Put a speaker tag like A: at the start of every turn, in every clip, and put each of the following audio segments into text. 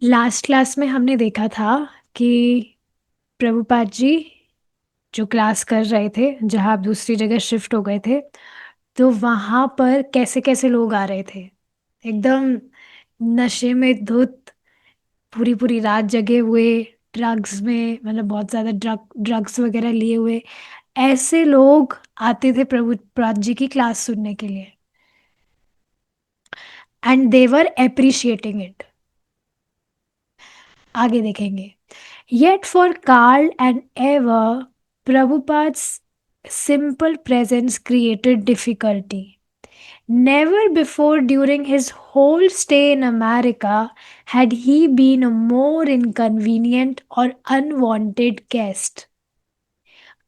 A: Last class में हमने देखा था कि प्रभुपाद जी जो क्लास कर रहे थे, जहाँ आप दूसरी जगह शिफ्ट हो गए थे, तो वहाँ पर कैसे कैसे लोग आ रहे थे, एकदम नशे में धुत, पूरी पूरी रात जगे हुए, ड्रग्स में, मतलब बहुत ज़्यादा ड्रग्स वगैरह लिए हुए ऐसे लोग आते थे प्रभुपाद जी की क्लास सुनने के लिए। And they were appreciating it. आगे देखेंगे। Yet for Carl and Eva, Prabhupada's simple presence created difficulty. Never before during his whole stay in America had he been a more inconvenient or unwanted guest.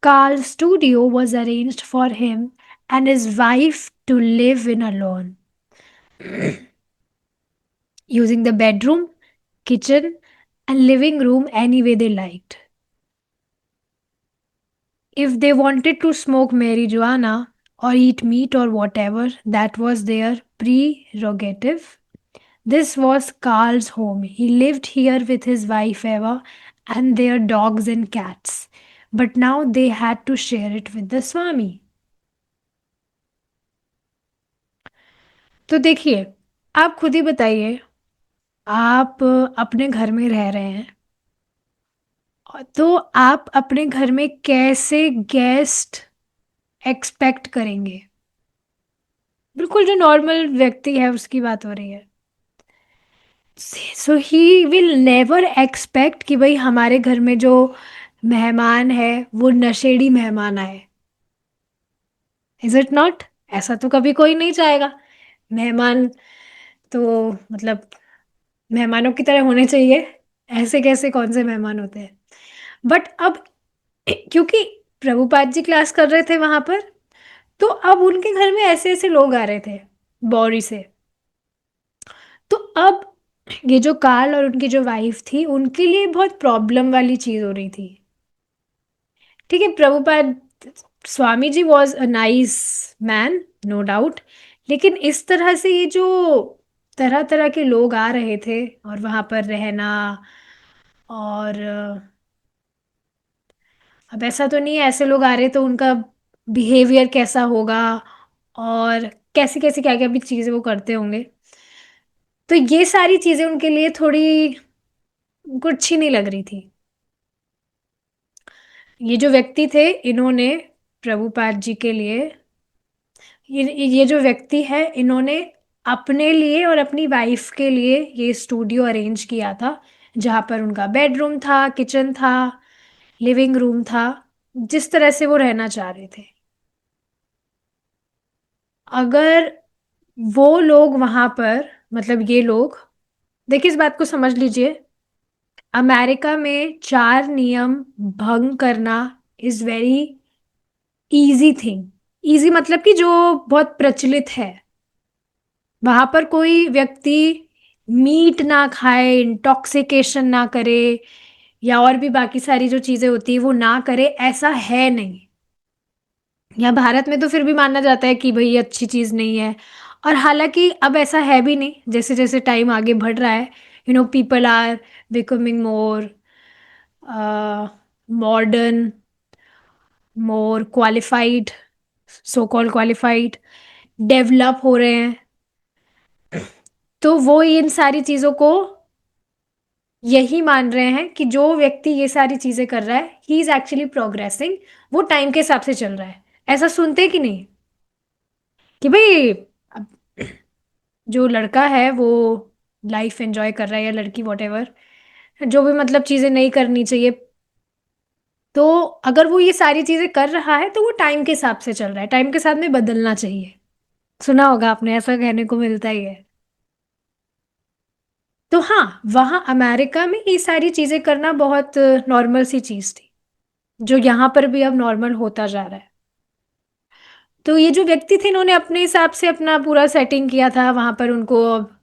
A: Carl's studio was arranged for him and his wife to live in alone, using the bedroom, kitchen, and living room any way they liked. If they wanted to smoke marijuana or eat meat or whatever, that was their prerogative. This was Carl's home. He lived here with his wife Eva and their dogs and cats. But now they had to share it with the Swami. तो देखिए, आप खुद ही बताइए, आप अपने घर में रह रहे हैं, तो आप अपने घर में कैसे गेस्ट एक्सपेक्ट करेंगे? बिल्कुल जो नॉर्मल व्यक्ति है उसकी बात हो रही है। सो ही विल नेवर एक्सपेक्ट कि भाई हमारे घर में जो मेहमान है वो नशेड़ी मेहमान आए। Is it not? ऐसा तो कभी कोई नहीं चाहेगा। मेहमान तो मतलब मेहमानों की तरह होने चाहिए। ऐसे कैसे, कौन से मेहमान होते हैं? बट अब क्योंकि प्रभुपाद जी क्लास कर रहे थे वहां पर, तो अब उनके घर में ऐसे ऐसे लोग आ रहे थे बौरी से। तो अब ये जो कार्ल और उनकी जो वाइफ थी उनके लिए बहुत प्रॉब्लम वाली चीज हो रही थी। ठीक है, Prabhupada Swami ji was a nice man, no doubt. लेकिन इस तरह से ये जो तरह तरह के लोग आ रहे थे और वहां पर रहना, और अब ऐसा तो नहीं है ऐसे लोग आ रहे तो उनका बिहेवियर कैसा होगा, और कैसी कैसी क्या क्या भी चीजें वो करते होंगे। तो ये सारी चीजें उनके लिए थोड़ी उनको अच्छी नहीं लग रही थी। ये जो व्यक्ति थे इन्होंने प्रभुपाद जी के लिए, ये जो व्यक्ति है इन्होंने अपने लिए और अपनी वाइफ के लिए ये स्टूडियो अरेंज किया था, जहाँ पर उनका बेडरूम था, किचन था, लिविंग रूम था, जिस तरह से वो रहना चाह रहे थे। अगर वो लोग वहां पर, मतलब ये लोग, देखिए इस बात को समझ लीजिए, अमेरिका में 4 नियम भंग करना is very easy thing. Easy मतलब कि जो बहुत प्रचलित है। वहां पर कोई व्यक्ति मीट ना खाए, इंटॉक्सिकेशन ना करे, या और भी बाकी सारी जो चीजें होती है वो ना करे, ऐसा है नहीं। यहाँ भारत में तो फिर भी माना जाता है कि भाई ये अच्छी चीज नहीं है। और हालांकि अब ऐसा है भी नहीं, जैसे जैसे टाइम आगे बढ़ रहा है, people are becoming more modern, more qualified, so called qualified, develop हो रहे हैं। तो वो इन सारी चीजों को यही मान रहे हैं कि जो व्यक्ति ये सारी चीजें कर रहा है ही इज एक्चुअली प्रोग्रेसिंग, वो टाइम के हिसाब से चल रहा है। ऐसा सुनते कि नहीं कि भाई अब जो लड़का है वो लाइफ एंजॉय कर रहा है, या लड़की वॉटेवर, जो भी मतलब चीजें नहीं करनी चाहिए, तो अगर वो ये सारी चीजें कर रहा है तो वो टाइम के हिसाब से चल रहा है, टाइम के साथ में बदलना चाहिए। सुना होगा आपने, ऐसा कहने को मिलता ही है। तो हाँ, वहाँ अमेरिका में ये सारी चीजें करना बहुत नॉर्मल सी चीज थी, जो यहाँ पर भी अब नॉर्मल होता जा रहा है। तो ये जो व्यक्ति थे इन्होंने अपने हिसाब से अपना पूरा सेटिंग किया था वहां पर। उनको अब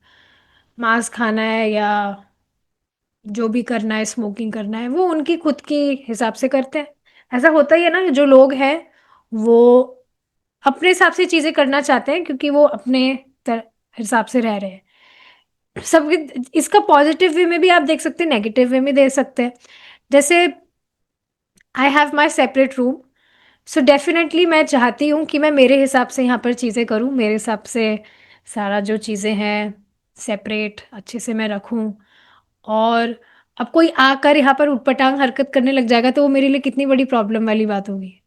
A: मांस खाना है या जो भी करना है, स्मोकिंग करना है, वो उनकी खुद की हिसाब से करते हैं। ऐसा होता ही है ना, जो लोग हैं वो अपने हिसाब से चीजें करना चाहते हैं क्योंकि वो अपने हिसाब से रह रहे हैं। सब इसका पॉजिटिव वे में भी आप देख सकते हैं, नेगेटिव वे में दे सकते हैं। जैसे I have my separate room, so definitely मैं चाहती हूँ कि मैं मेरे हिसाब से यहाँ पर चीज़ें करूँ, मेरे हिसाब से सारा जो चीज़ें हैं सेपरेट अच्छे से मैं रखूँ। और अब कोई आकर यहाँ पर ऊटपटांग हरकत करने लग जाएगा तो वो मेरे लिए कितनी बड़ी प्रॉब्लम वाली बात होगी।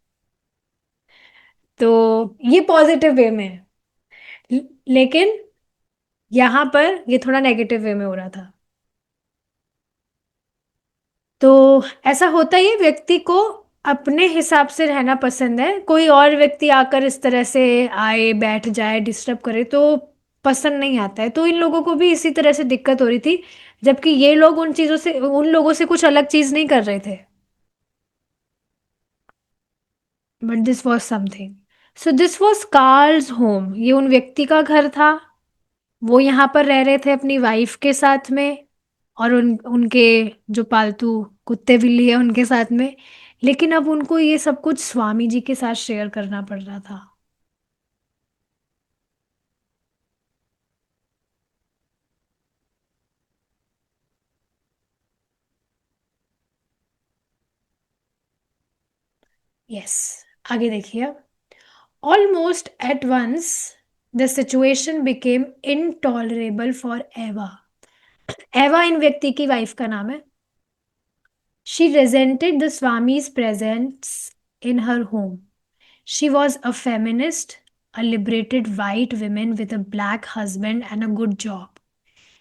A: तो ये पॉजिटिव वे में है। लेकिन यहाँ पर ये थोड़ा नेगेटिव वे में हो रहा था। तो ऐसा होता ही है, व्यक्ति को अपने हिसाब से रहना पसंद है, कोई और व्यक्ति आकर इस तरह से आए बैठ जाए डिस्टर्ब करे तो पसंद नहीं आता है। तो इन लोगों को भी इसी तरह से दिक्कत हो रही थी, जबकि ये लोग उन चीजों से, उन लोगों से कुछ अलग चीज नहीं कर रहे थे। But this was something. So this was Carl's home, ये उन व्यक्ति का घर था। वो यहाँ पर रह रहे थे अपनी वाइफ के साथ में, और उनके जो पालतू कुत्ते बिल्ली है उनके साथ में। लेकिन अब उनको ये सब कुछ स्वामी जी के साथ शेयर करना पड़ रहा था। यस, आगे देखिए। Almost at once the situation became intolerable for Eva. Eva इन व्यक्ति की वाइफ का नाम है। She resented the Swami's presence in her home. She was a feminist, a liberated white woman with a black husband and a good job.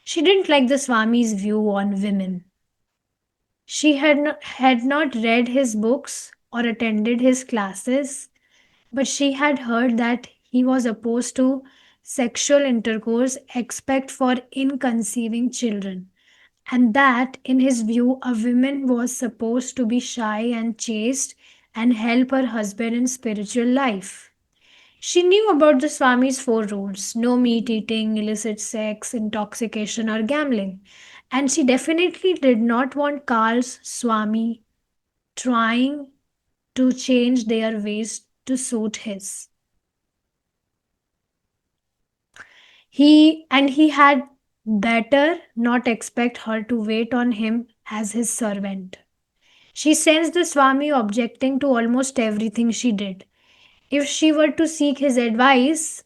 A: She didn't like the Swami's view on women. She had not read his books or attended his classes, but she had heard that he was opposed to sexual intercourse except for inconceiving children, and that, in his view, a woman was supposed to be shy and chaste and help her husband in spiritual life. She knew about the Swami's four rules: no meat eating, illicit sex, intoxication, or gambling. And she definitely did not want Carl's Swami trying to change their ways to suit his. He had better not expect her to wait on him as his servant. She sensed the Swami objecting to almost everything she did. If she were to seek his advice,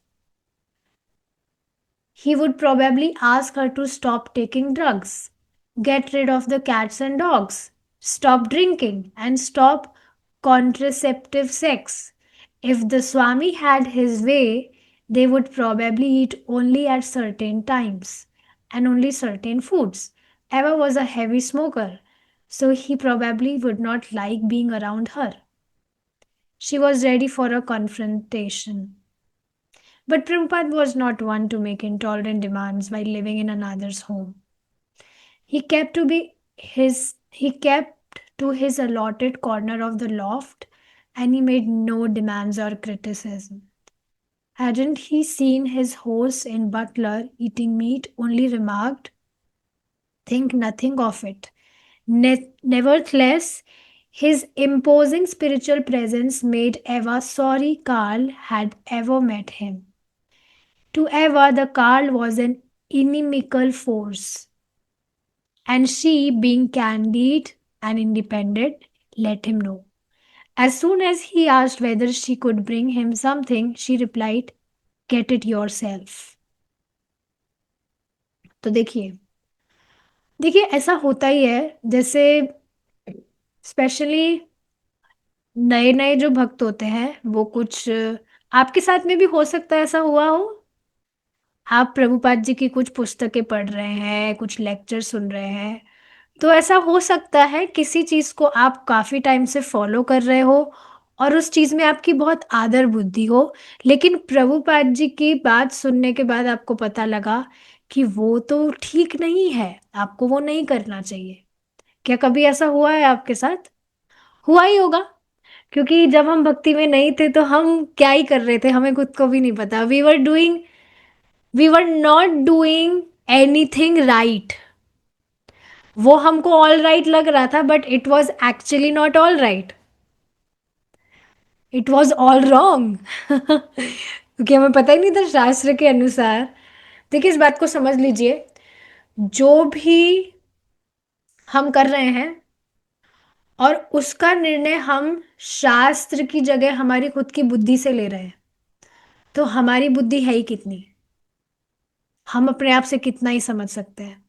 A: he would probably ask her to stop taking drugs, get rid of the cats and dogs, stop drinking, and stop contraceptive sex. If the Swami had his way, they would probably eat only at certain times and only certain foods. Eva was a heavy smoker, so he probably would not like being around her. She was ready for a confrontation. But Prabhupada was not one to make intolerant demands while living in another's home. He kept to his allotted corner of the loft, and he made no demands or criticism. Hadn't he seen his host in Butler eating meat, only remarked, think nothing of it. Nevertheless, his imposing spiritual presence made Eva sorry Carl had ever met him. To Eva, the Carl was an inimical force, and she, being candid and independent, let him know. As soon as he asked whether she could bring him something, she replied, "Get it yourself." तो देखिए, देखिए ऐसा होता ही है, जैसे specially नए नए जो भक्त होते हैं वो कुछ, आपके साथ में भी हो सकता है ऐसा हुआ हो। आप प्रभुपाद जी की कुछ पुस्तकें पढ़ रहे हैं, कुछ लेक्चर सुन रहे हैं, तो ऐसा हो सकता है किसी चीज को आप काफी टाइम से फॉलो कर रहे हो और उस चीज में आपकी बहुत आदर बुद्धि हो, लेकिन प्रभुपाद जी की बात सुनने के बाद आपको पता लगा कि वो तो ठीक नहीं है, आपको वो नहीं करना चाहिए। क्या कभी ऐसा हुआ है आपके साथ? हुआ ही होगा, क्योंकि जब हम भक्ति में नहीं थे तो हम क्या ही कर रहे थे हमें खुद को भी नहीं पता। We were not doing anything right. वो हमको ऑल राइट लग रहा था, but it was actually not all right, it was all wrong. क्योंकि हमें पता ही नहीं था शास्त्र के अनुसार। देखिए, इस बात को समझ लीजिए, जो भी हम कर रहे हैं और उसका निर्णय हम शास्त्र की जगह हमारी खुद की बुद्धि से ले रहे हैं, तो हमारी बुद्धि है ही कितनी, हम अपने आप से कितना ही समझ सकते हैं।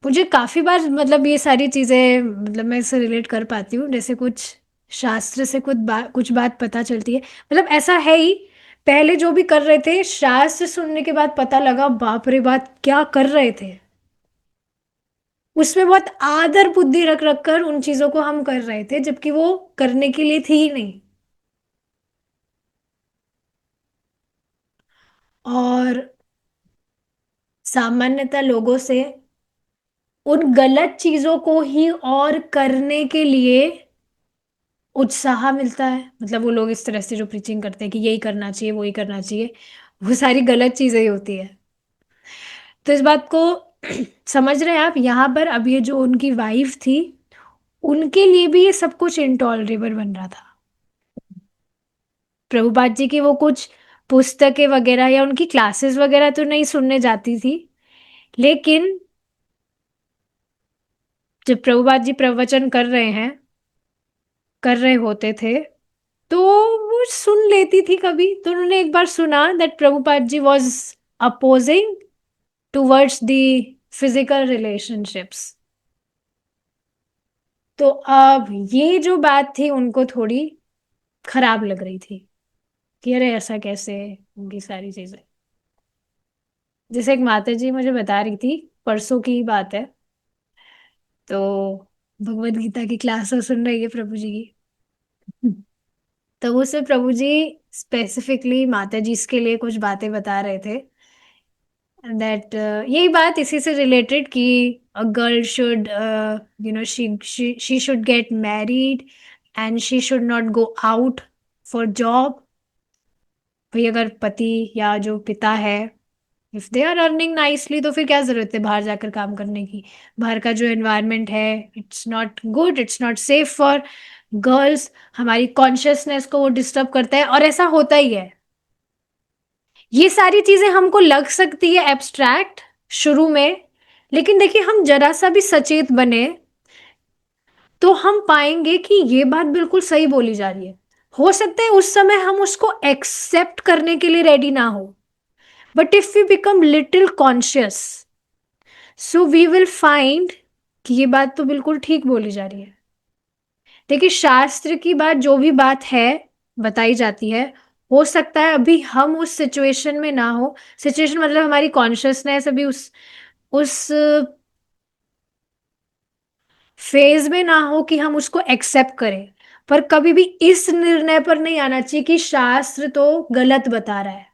A: मुझे काफी बार मतलब ये सारी चीजें मतलब मैं इससे रिलेट कर पाती हूँ, जैसे कुछ शास्त्र से कुछ बात पता चलती है, मतलब ऐसा है ही। पहले जो भी कर रहे थे, शास्त्र सुनने के बाद पता लगा बाप रे बात क्या कर रहे थे। उसमें बहुत आदर बुद्धि रख रख कर उन चीजों को हम कर रहे थे, जबकि वो करने के लिए थी ही नहीं। और सामान्यतः लोगों से उन गलत चीजों को ही और करने के लिए उत्साह मिलता है। मतलब वो लोग इस तरह से जो प्रीचिंग करते हैं कि यही करना चाहिए, वही करना चाहिए, वो सारी गलत चीजें ही होती है। तो इस बात को समझ रहे हैं आप यहाँ पर? अब ये जो उनकी वाइफ थी, उनके लिए भी ये सब कुछ इंटॉलरेबल बन रहा था। प्रभुपाद जी की वो कुछ पुस्तकें वगैरह या उनकी क्लासेस वगैरह तो नहीं सुनने जाती थी, लेकिन जब प्रभुपाद जी प्रवचन कर रहे होते थे, तो वो सुन लेती थी कभी। तो उन्होंने एक बार सुना that Prabhupada ji was opposing towards the physical relationships. तो अब ये जो बात थी उनको थोड़ी खराब लग रही थी कि अरे ऐसा कैसे, उनकी सारी चीजें। जैसे एक माता जी मुझे बता रही थी, परसों की बात है, तो भगवत गीता की क्लास सुन रही है प्रभु जी की। तो उससे प्रभु जी स्पेसिफिकली माता जी इसके लिए कुछ बातें बता रहे थे, दैट यही बात इसी से रिलेटेड कि a girl should she should get married and she should not go out for job. भाई अगर पति या जो पिता है, if they are earning nicely, तो फिर क्या जरूरत है बाहर जाकर काम करने की। बाहर का जो एनवायरनमेंट है, it's not good, it's not safe for girls. हमारी कॉन्शियसनेस को वो डिस्टर्ब करता है, और ऐसा होता ही है। ये सारी चीजें हमको लग सकती है एब्स्ट्रैक्ट शुरू में, लेकिन देखिए हम जरा सा भी सचेत बने तो हम पाएंगे कि ये बात बिल्कुल सही बोली जा रही है। हो सकता है उस समय हम उसको एक्सेप्ट करने के लिए रेडी ना हो, but if we become little conscious, so we will find कि ये बात तो बिल्कुल ठीक बोली जा रही है। देखिए शास्त्र की बात जो भी बात है, बताई जाती है, हो सकता है अभी हम उस सिचुएशन में ना हो। सिचुएशन मतलब हमारी कॉन्शियसनेस अभी उस फेज में ना हो कि हम उसको एक्सेप्ट करें। पर कभी भी इस निर्णय पर नहीं आना चाहिए कि शास्त्र तो गलत बता रहा है।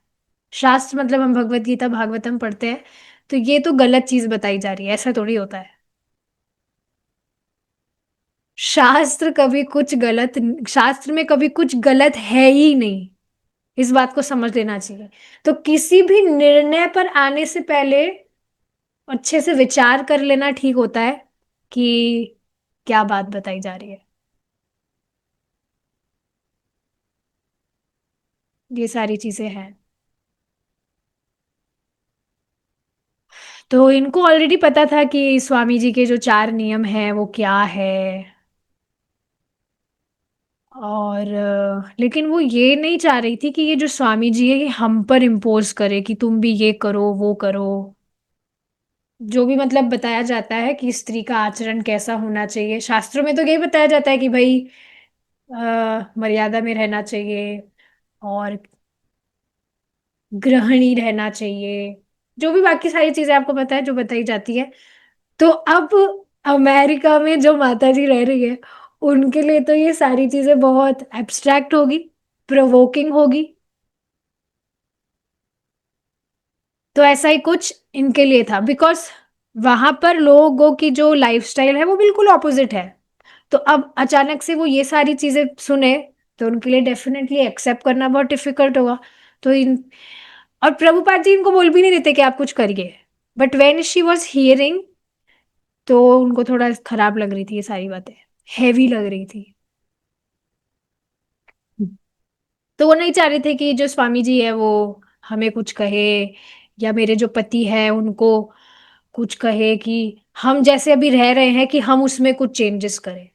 A: शास्त्र मतलब हम भगवत गीता भागवतम पढ़ते हैं, तो ये तो गलत चीज बताई जा रही है, ऐसा थोड़ी होता है। शास्त्र कभी कुछ गलत, शास्त्र में कभी कुछ गलत है ही नहीं। इस बात को समझ लेना चाहिए। तो किसी भी निर्णय पर आने से पहले अच्छे से विचार कर लेना ठीक होता है कि क्या बात बताई जा रही है। ये सारी चीजें हैं। तो इनको ऑलरेडी पता था कि स्वामी जी के जो 4 नियम हैं वो क्या है। और लेकिन वो ये नहीं चाह रही थी कि ये जो स्वामी जी है ये हम पर इम्पोज करे कि तुम भी ये करो वो करो। जो भी मतलब बताया जाता है कि स्त्री का आचरण कैसा होना चाहिए, शास्त्रों में तो यही बताया जाता है कि भाई मर्यादा में रहना चाहिए और गृहिणी रहना चाहिए। जो भी बाकी सारी चीजें आपको पता है जो बताई जाती है। तो अब अमेरिका में जो माता जी रह रही है, उनके लिए तो ये सारी चीजें बहुत एब्स्ट्रैक्ट होगी, प्रोवोकिंग होगी। तो ऐसा ही कुछ इनके लिए था, बिकॉज वहां पर लोगों की जो लाइफस्टाइल है वो बिल्कुल ऑपोजिट है। तो अब अचानक से वो ये सारी चीजें सुने, तो उनके लिए डेफिनेटली एक्सेप्ट करना बहुत डिफिकल्ट होगा। तो इन और प्रभुपाद जी इनको बोल भी नहीं देते कि आप कुछ करिए, but when she was hearing, तो उनको थोड़ा खराब लग रही थी, ये सारी बातें हैवी लग रही थी। तो वो नहीं चाह रहे थे कि जो स्वामी जी है वो हमें कुछ कहे, या मेरे जो पति है उनको कुछ कहे कि हम जैसे अभी रह रहे हैं कि हम उसमें कुछ चेंजेस करें।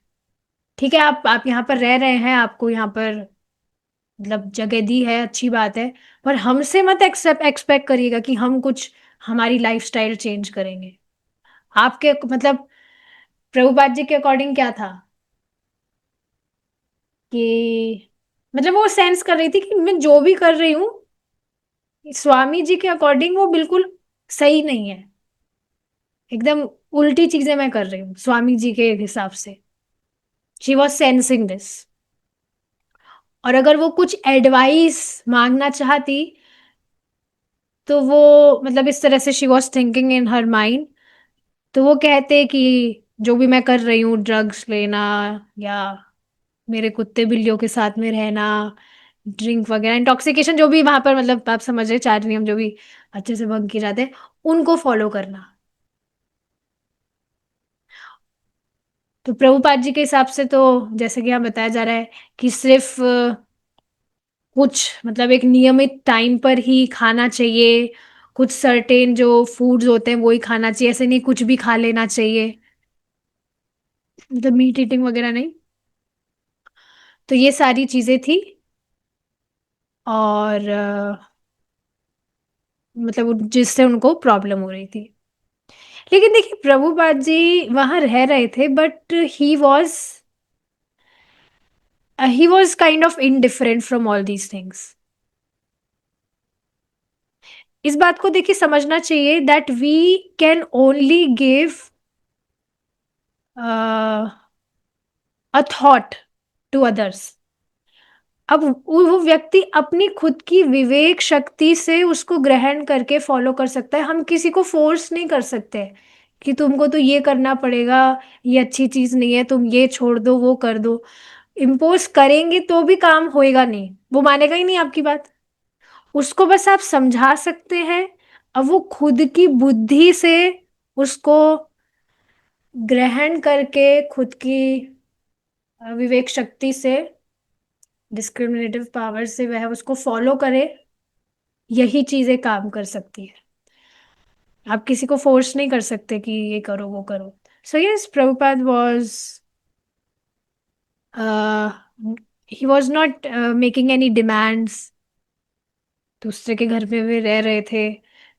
A: ठीक है, आप यहाँ पर रह रहे हैं, आपको यहाँ पर मतलब जगह दी है, अच्छी बात है, पर हमसे मत एक्सपेक्ट करिएगा कि हम कुछ हमारी लाइफस्टाइल चेंज करेंगे। आपके मतलब प्रभुपाद जी के अकॉर्डिंग क्या था कि मतलब वो सेंस कर रही थी कि मैं जो भी कर रही हूँ स्वामी जी के अकॉर्डिंग वो बिल्कुल सही नहीं है, एकदम उल्टी चीजें मैं कर रही हूँ स्वामी जी के हिसाब से। She was sensing this. और अगर वो कुछ एडवाइस मांगना चाहती तो वो मतलब इस तरह से she was thinking in her mind, तो वो कहते कि जो भी मैं कर रही हूँ ड्रग्स लेना या मेरे कुत्ते बिल्लियों के साथ में रहना, ड्रिंक वगैरह, इंटॉक्सिकेशन जो भी वहां पर मतलब आप समझ रहे, 4 नियम जो भी अच्छे से भंग किए जाते हैं उनको फॉलो करना। तो प्रभुपाद जी के हिसाब से तो जैसे कि यहाँ बताया जा रहा है कि सिर्फ कुछ मतलब एक नियमित टाइम पर ही खाना चाहिए, कुछ सर्टेन जो फूड्स होते हैं वो ही खाना चाहिए, ऐसे नहीं कुछ भी खा लेना चाहिए, मतलब मीट ईटिंग वगैरह नहीं। तो ये सारी चीजें थी। और मतलब जिससे उनको प्रॉब्लम हो रही थी। लेकिन देखिए प्रभुपाद जी वहां रह रहे थे but he was kind of indifferent from all these things. इस बात को देखिए समझना चाहिए that we can only give a thought to others. अब वो व्यक्ति अपनी खुद की विवेक शक्ति से उसको ग्रहण करके फॉलो कर सकता है, हम किसी को फोर्स नहीं कर सकते कि तुमको तो ये करना पड़ेगा, ये अच्छी चीज नहीं है, तुम ये छोड़ दो वो कर दो। इम्पोज करेंगे तो भी काम होएगा नहीं, वो मानेगा ही नहीं आपकी बात। उसको बस आप समझा सकते हैं, अब वो खुद की बुद्धि से उसको ग्रहण करके खुद की विवेक शक्ति से, डिस्क्रिमिनेटिव पावर से वह उसको फॉलो करे, यही चीजें काम कर सकती है। आप किसी को फोर्स नहीं कर सकते कि ये करो वो करो। So yes, Prabhupada was he was not making any demands, दूसरे के घर पे भी रह रहे थे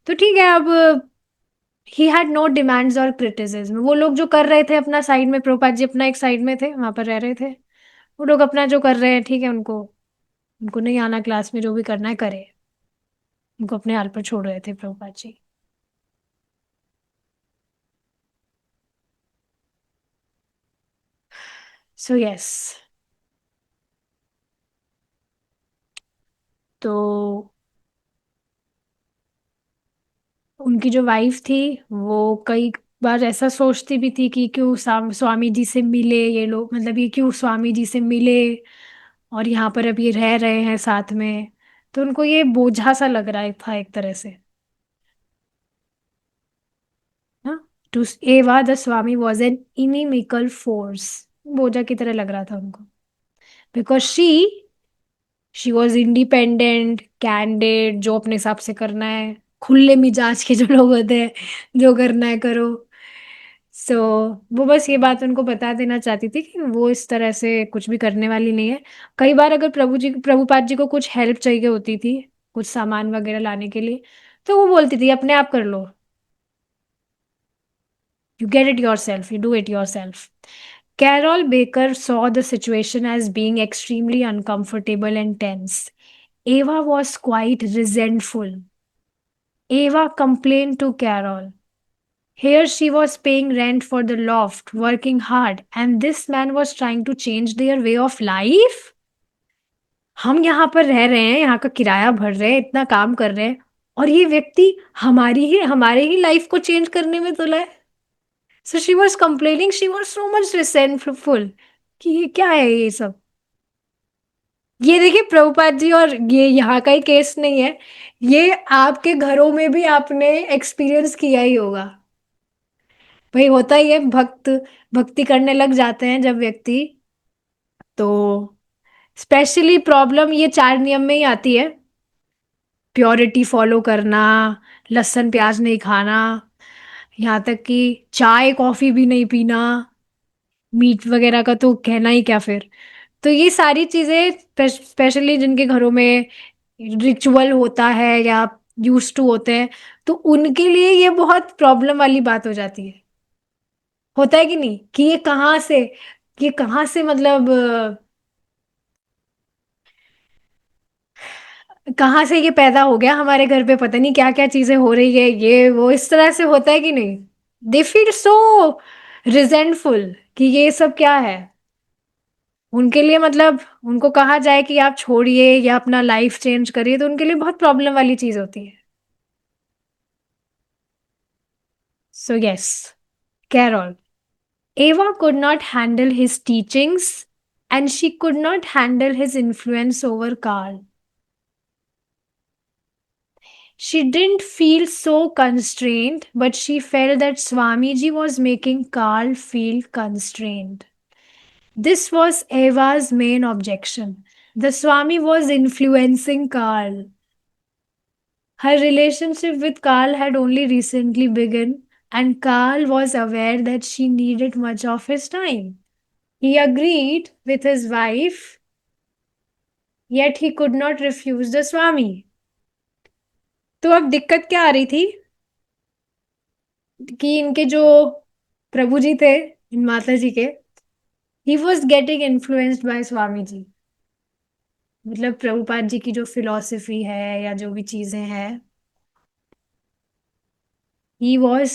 A: तो ठीक है। अब ही हैड नो डिमांड्स और क्रिटिसिज्म, वो लोग जो कर रहे थे अपना साइड में, प्रभुपाद जी अपना एक साइड में थे वहां पर रह रहे थे, वो लोग अपना जो कर रहे हैं ठीक है, उनको उनको नहीं आना क्लास में, जो भी करना है करे, उनको अपने हाल पर छोड़ रहे थे प्रभुपाद जी। सो यस, तो उनकी जो वाइफ थी वो कई बार ऐसा सोचती भी थी कि क्यों स्वामी जी से मिले ये लोग, मतलब ये क्यों स्वामी जी से मिले और यहाँ पर अब ये रह रहे हैं साथ में। तो उनको ये बोझा सा लग रहा था एक तरह से ना। टू एवा the Swami was an inimical force, बोझा की तरह लग रहा था उनको, because she was independent candidate, जो अपने हिसाब से करना है, खुले मिजाज के जो लोग होते हैं, जो करना है करो। सो वो बस ये बात उनको बता देना चाहती थी कि वो इस तरह से कुछ भी करने वाली नहीं है। कई बार अगर प्रभुपाद जी को कुछ हेल्प चाहिए होती थी, कुछ सामान वगैरह लाने के लिए, तो वो बोलती थी अपने आप कर लो, you get it yourself, you do it yourself. Carol Baker saw the situation as being extremely uncomfortable and tense. Ava was quite resentful. Ava complained to Carol. Here she was paying rent for the loft, working hard, and this man was trying to change their way of life. हम यहाँ पर रह रहे हैं, यहाँ का किराया भर रहे हैं, इतना काम कर रहे हैं, और ये व्यक्ति हमारे ही लाइफ को चेंज करने में तुला है। So she was complaining, she was so much resentful कि ये क्या है ये सब। ये देखिए प्रभुपाद जी, और ये यहाँ का ही केस नहीं है, ये आपके घरों में भी आपने एक्सपीरियंस किया ही होगा। भाई होता ही है, भक्ति करने लग जाते हैं जब व्यक्ति, तो स्पेशली प्रॉब्लम ये 4 नियम में ही आती है। प्योरिटी फॉलो करना, लहसुन प्याज नहीं खाना, यहाँ तक कि चाय कॉफी भी नहीं पीना, मीट वगैरह का तो कहना ही क्या फिर। तो ये सारी चीजें स्पेशली जिनके घरों में रिचुअल होता है या यूज टू होते हैं, तो उनके लिए ये बहुत प्रॉब्लम वाली बात हो जाती है। होता है कि नहीं, कि ये कहाँ से मतलब कहाँ से ये पैदा हो गया हमारे घर पे, पता नहीं क्या क्या चीजें हो रही है, ये वो इस तरह से होता है कि नहीं। दे फील सो रिजेंटफुल कि ये सब क्या है उनके लिए, मतलब उनको कहा जाए कि आप छोड़िए या अपना लाइफ चेंज करिए, तो उनके लिए बहुत प्रॉब्लम वाली चीज होती है। So yes, Carol, Eva could not handle his teachings and she could not handle his influence over Carl. She didn't feel so constrained, but she felt that Swamiji was making Carl feel constrained. This was Eva's main objection. The Swami was influencing Carl. Her relationship with Carl had only recently begun, and Carl was aware that she needed much of his time. He agreed with his wife, yet he could not refuse the Swami. तो अब दिक्कत क्या आ रही थी कि इनके जो प्रभु जी थे, इन माता जी के, he was getting influenced by Swami ji. मतलब प्रभुपाद जी की जो फिलॉसफी है या जो भी चीजें हैं, he was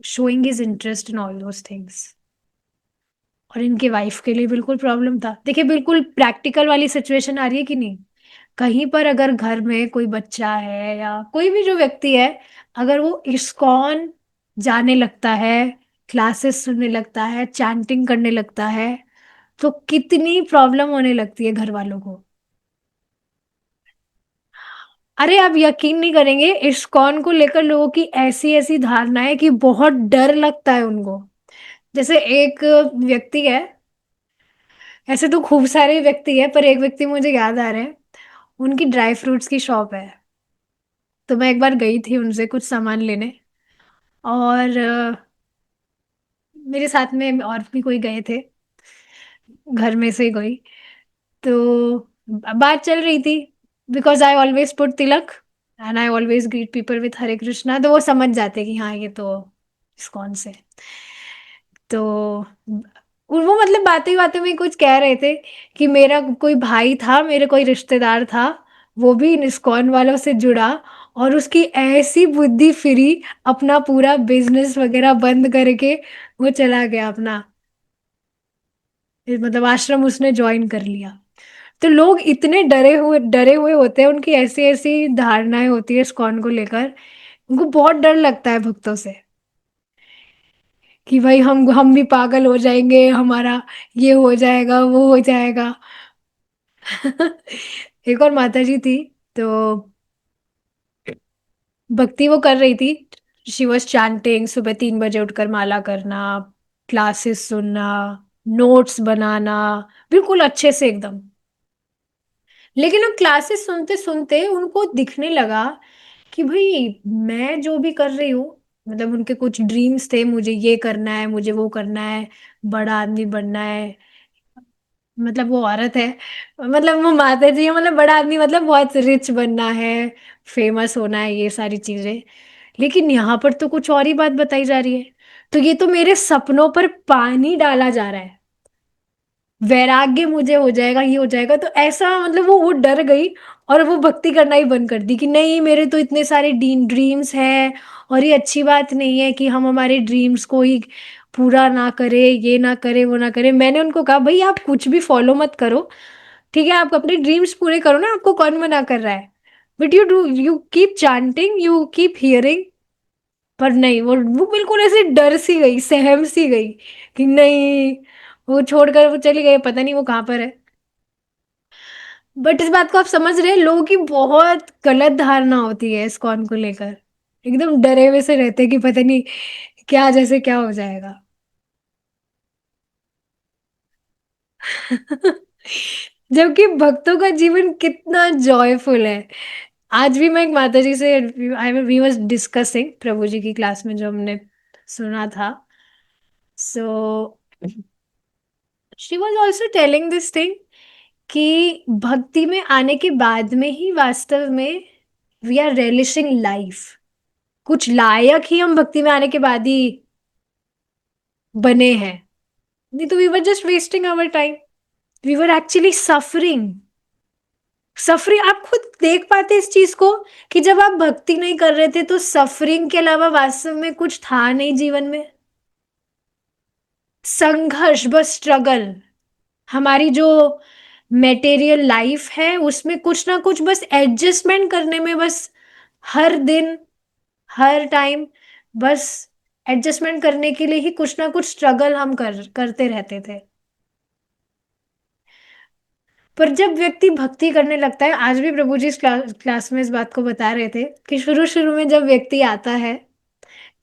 A: showing his interest in all those things. और इनके वाइफ के लिए बिल्कुल प्रॉब्लम था। देखिए बिल्कुल प्रैक्टिकल वाली सिचुएशन आ रही है कि नहीं। कहीं पर अगर घर में कोई बच्चा है या कोई भी जो व्यक्ति है, अगर वो इस्कॉन जाने लगता है, क्लासेस सुनने लगता है, चैंटिंग करने लगता है, तो कितनी प्रॉब्लम होने लगती है घर वालों को। अरे आप यकीन नहीं करेंगे, इस्कॉन को लेकर लोगों की ऐसी ऐसी धारणा है कि बहुत डर लगता है उनको। जैसे एक व्यक्ति है, ऐसे तो खूब सारे व्यक्ति है पर एक व्यक्ति मुझे याद आ रहे हैं, उनकी ड्राई फ्रूट्स की शॉप है। तो मैं एक बार गई थी उनसे कुछ सामान लेने, और मेरे साथ में और भी कोई गए थे, घर में से कोई। तो बात चल रही थी, because I always put tilak and I always greet people with Hare Krishna, तो वो समझ जाते कि हाँ ये तो इस्कॉन से। तो वो मतलब बातें बातें में कुछ कह रहे थे कि मेरा कोई भाई था, मेरे कोई रिश्तेदार था, वो भी इन इस्कॉन वालों से जुड़ा, और उसकी ऐसी बुद्धि फिरी, अपना पूरा बिजनेस वगैरह बंद करके वो चला गया अपना, मतलब आश्रम उसने ज्वाइन कर लिया। तो लोग इतने डरे हुए होते हैं, उनकी ऐसी ऐसी धारणाएं होती है इस्कॉन को लेकर। उनको बहुत डर लगता है भक्तों से, कि भाई हम भी पागल हो जाएंगे, हमारा ये हो जाएगा वो हो जाएगा। एक और माता जी थी, तो भक्ति वो कर रही थी, शी वॉज चैंटिंग, सुबह 3 बजे उठकर माला करना, क्लासेस सुनना, नोट्स बनाना, बिल्कुल अच्छे से एकदम। लेकिन अब क्लासेस सुनते सुनते उनको दिखने लगा कि भाई मैं जो भी कर रही हूँ, मतलब उनके कुछ ड्रीम्स थे, मुझे ये करना है, मुझे वो करना है, बड़ा आदमी बनना है। मतलब वो औरत है, मतलब वो माता जी है, मतलब बड़ा आदमी मतलब बहुत रिच बनना है, फेमस होना है, ये सारी चीजें। लेकिन यहाँ पर तो कुछ और ही बात बताई जा रही है। तो ये तो मेरे सपनों पर पानी डाला जा रहा है, वैराग्य मुझे हो जाएगा, ये हो जाएगा, तो ऐसा मतलब वो डर गई, और वो भक्ति करना ही बंद कर दी कि नहीं मेरे तो इतने सारे ड्रीम्स हैं, और ये अच्छी बात नहीं है कि हम हमारे ड्रीम्स को ही पूरा ना करें, ये ना करें वो ना करें। मैंने उनको कहा भाई आप कुछ भी फॉलो मत करो, ठीक है, आप अपने ड्रीम्स पूरे करो ना, आपको कौन मना कर रहा है, but you keep chanting, you keep hearing. पर नहीं, वो बिल्कुल ऐसे डर सी गई, सहम सी गई कि नहीं, वो छोड़कर वो चली गई, पता नहीं वो कहाँ पर है। बट इस बात को आप समझ रहे हैं, लोगों की बहुत गलत धारणा होती है इस्कॉन को लेकर। एकदम डरे हुए से रहते हैं कि पता नहीं क्या, जैसे क्या हो जाएगा। जबकि भक्तों का जीवन कितना जॉयफुल है। आज भी मैं एक माता जी से, आई वी वाज डिस्कसिंग प्रभु जी की क्लास में जो हमने सुना था, so she was also telling this thing कि भक्ति में आने के बाद में ही वास्तव में वी आर रेलिशिंग लाइफ, कुछ लायक ही हम भक्ति में आने के बाद ही बने हैं। नहीं तो we were just wasting our time, we were actually suffering. Suffering, आप खुद देख पाते इस चीज को कि जब आप भक्ति नहीं कर रहे थे तो सफरिंग के अलावा वास्तव में कुछ था नहीं जीवन में। संघर्ष, बस स्ट्रगल। हमारी जो मेटेरियल लाइफ है उसमें कुछ ना कुछ बस एडजस्टमेंट करने में, बस हर दिन, हर टाइम, बस एडजस्टमेंट करने के लिए ही कुछ ना कुछ स्ट्रगल हम करते रहते थे। पर जब व्यक्ति भक्ति करने लगता है, आज भी प्रभु जी इस क्लास में इस बात को बता रहे थे कि शुरू शुरू में जब व्यक्ति आता है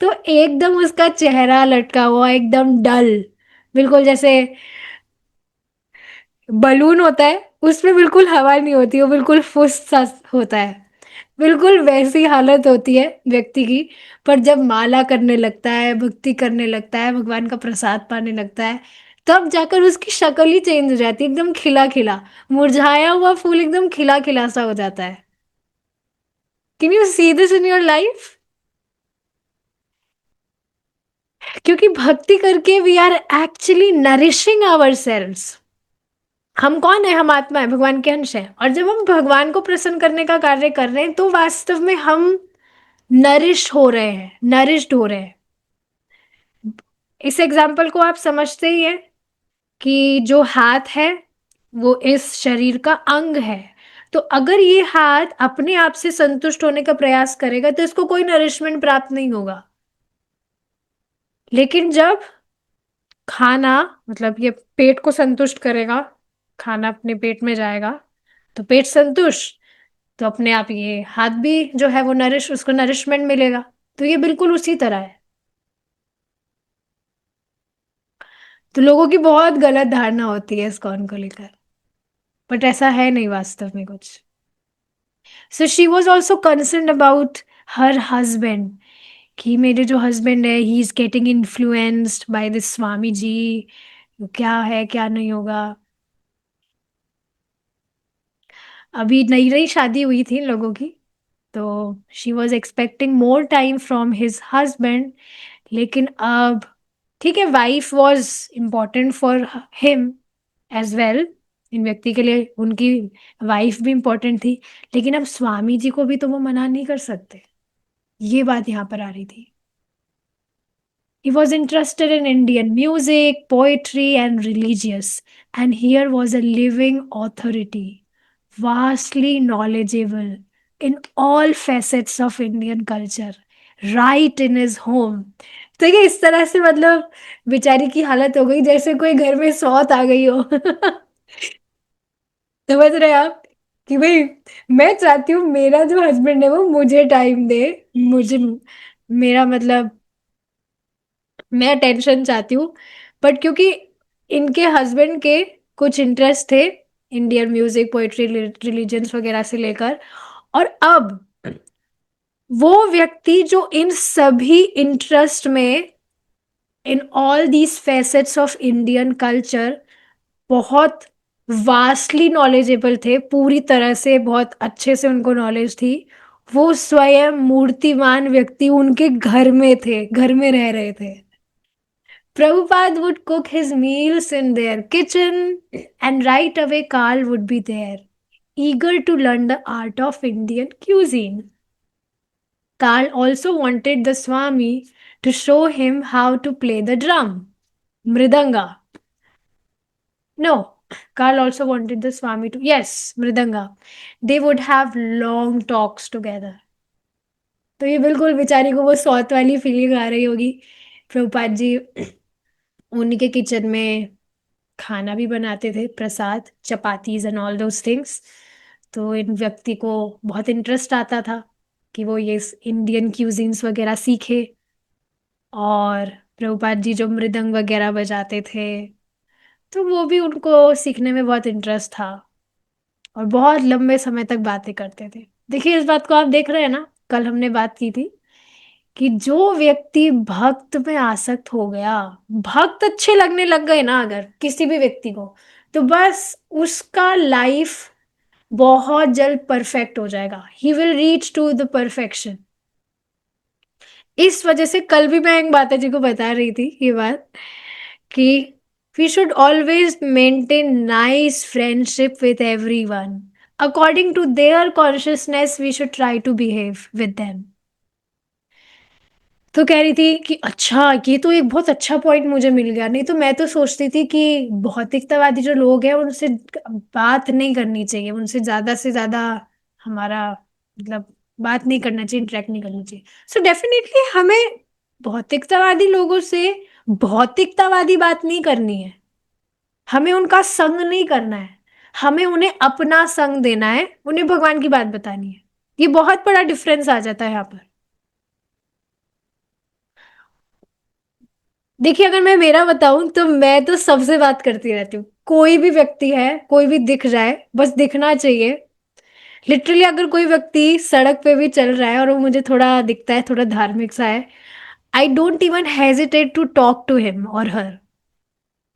A: तो एकदम उसका चेहरा लटका हुआ, एकदम डल, बिल्कुल जैसे बलून होता है उसमें बिल्कुल हवा नहीं होती, वो बिल्कुल फुस सा होता है, बिल्कुल वैसी हालत होती है व्यक्ति की। पर जब माला करने लगता है, भक्ति करने लगता है, भगवान का प्रसाद पाने लगता है, तब जाकर उसकी शक्ल ही चेंज हो जाती है, एकदम खिला खिला, मुरझाया हुआ फूल एकदम खिला खिला सा हो जाता है। Can you see this in your life? क्योंकि भक्ति करके we are actually nourishing ourselves. हम कौन है? हम आत्मा है, भगवान के अंश है, और जब हम भगवान को प्रसन्न करने का कार्य कर रहे हैं तो वास्तव में हम नरिश हो रहे हैं, नरिश्ड हो रहे हैं। इस एग्जाम्पल को आप समझते ही हैं कि जो हाथ है वो इस शरीर का अंग है। तो अगर ये हाथ अपने आप से संतुष्ट होने का प्रयास करेगा तो इसको कोई नरिशमेंट प्राप्त नहीं होगा। लेकिन जब खाना, मतलब ये पेट को संतुष्ट करेगा, खाना अपने पेट में जाएगा तो पेट संतुष्ट, तो अपने आप ये हाथ भी जो है वो नरिश, उसको नरिशमेंट मिलेगा। तो ये बिल्कुल उसी तरह है। तो लोगों की बहुत गलत धारणा होती है इस कौन को लेकर, बट ऐसा है नहीं वास्तव में कुछ। So she was also concern about her husband, कि मेरे जो हस्बैंड है he is getting influenced by this Swami ji, क्या है क्या नहीं होगा। अभी नई नई शादी हुई थी इन लोगों की, तो she was expecting more time from his husband. लेकिन अब ठीक है, wife was important for him as well, इन व्यक्ति के लिए उनकी वाइफ भी इम्पोर्टेंट थी। लेकिन अब स्वामी जी को भी तो वो मना नहीं कर सकते, ये बात यहाँ पर आ रही थी। He was interested in Indian music, poetry, and religious, and here was a living authority, vastly knowledgeable in all facets of Indian culture, right in his home. तो ये इस तरह से, मतलब बेचारी की हालत हो गई जैसे कोई घर में सौत आ गई हो। समझ रहे हैं आप? कि भाई मैं चाहती हूँ मेरा जो हस्बैंड है वो मुझे टाइम दे, मुझे, मेरा मतलब मैं अटेंशन चाहती हूँ। बट क्योंकि इनके हस्बैंड के कुछ इंटरेस्ट थे इंडियन म्यूजिक, पोइट्री, रिलीजन्स वगैरह से लेकर, और अब वो व्यक्ति जो इन सभी इंटरेस्ट में, in all these facets of Indian culture, बहुत वास्टली नॉलेजेबल थे, पूरी तरह से बहुत अच्छे से उनको नॉलेज थी, वो स्वयं मूर्तिमान व्यक्ति उनके घर में थे, घर में रह रहे थे। Prabhupada would cook his meals in their kitchen, and right away Carl would be there, eager to learn the art of Indian cuisine. Carl also wanted the Swami to show him how to play the drum, Mridanga. No, Carl also wanted the Swami to, yes, Mridanga. They would have long talks together. तो ये बिल्कुल बेचारी को वो सौत वाली feeling आ रही होगी। प्रभुपाद जी उन्हीं के किचन में खाना भी बनाते थे, prasad, chapatis and all those things. तो इन व्यक्ति को बहुत इंटरेस्ट आता था कि वो ये इंडियन क्यूजीन्स वगैरह सीखे। और प्रभुपाद जी जो मृदंग वगैरह बजाते थे तो वो भी उनको सीखने में बहुत इंटरेस्ट था। और बहुत लंबे समय तक बातें करते थे। देखिए इस बात को आप देख रहे हैं ना, कल हमने बात की थी कि जो व्यक्ति भक्त में आसक्त हो गया, भक्त अच्छे लगने लग गए ना अगर किसी भी व्यक्ति को, तो बस उसका लाइफ बहुत जल्द परफेक्ट हो जाएगा, he will reach to the perfection. इस वजह से कल भी मैं एक माता जी को बता रही थी ये बात कि we should always maintain nice friendship with everyone, according to their consciousness we should try to behave with them. तो कह रही थी कि अच्छा ये तो एक बहुत अच्छा पॉइंट मुझे मिल गया, नहीं तो मैं तो सोचती थी कि भौतिकतावादी जो लोग हैं उनसे बात नहीं करनी चाहिए, उनसे ज्यादा से ज्यादा हमारा मतलब बात नहीं करना चाहिए, इंटरेक्ट नहीं करनी चाहिए। सो डेफिनेटली हमें भौतिकतावादी लोगों से भौतिकतावादी बात नहीं करनी है, हमें उनका संग नहीं करना है, हमें उन्हें अपना संग देना है, उन्हें भगवान की बात बतानी है। ये बहुत बड़ा डिफरेंस आ जाता है यहाँ पर। देखिए अगर मैं मेरा बताऊं तो मैं तो सबसे बात करती रहती हूँ, कोई भी व्यक्ति है, कोई भी दिख जाए, बस दिखना चाहिए। लिटरली अगर कोई व्यक्ति सड़क पे भी चल रहा है और वो मुझे थोड़ा दिखता है, थोड़ा धार्मिक सा है, I don't even hesitate to talk to him और हर।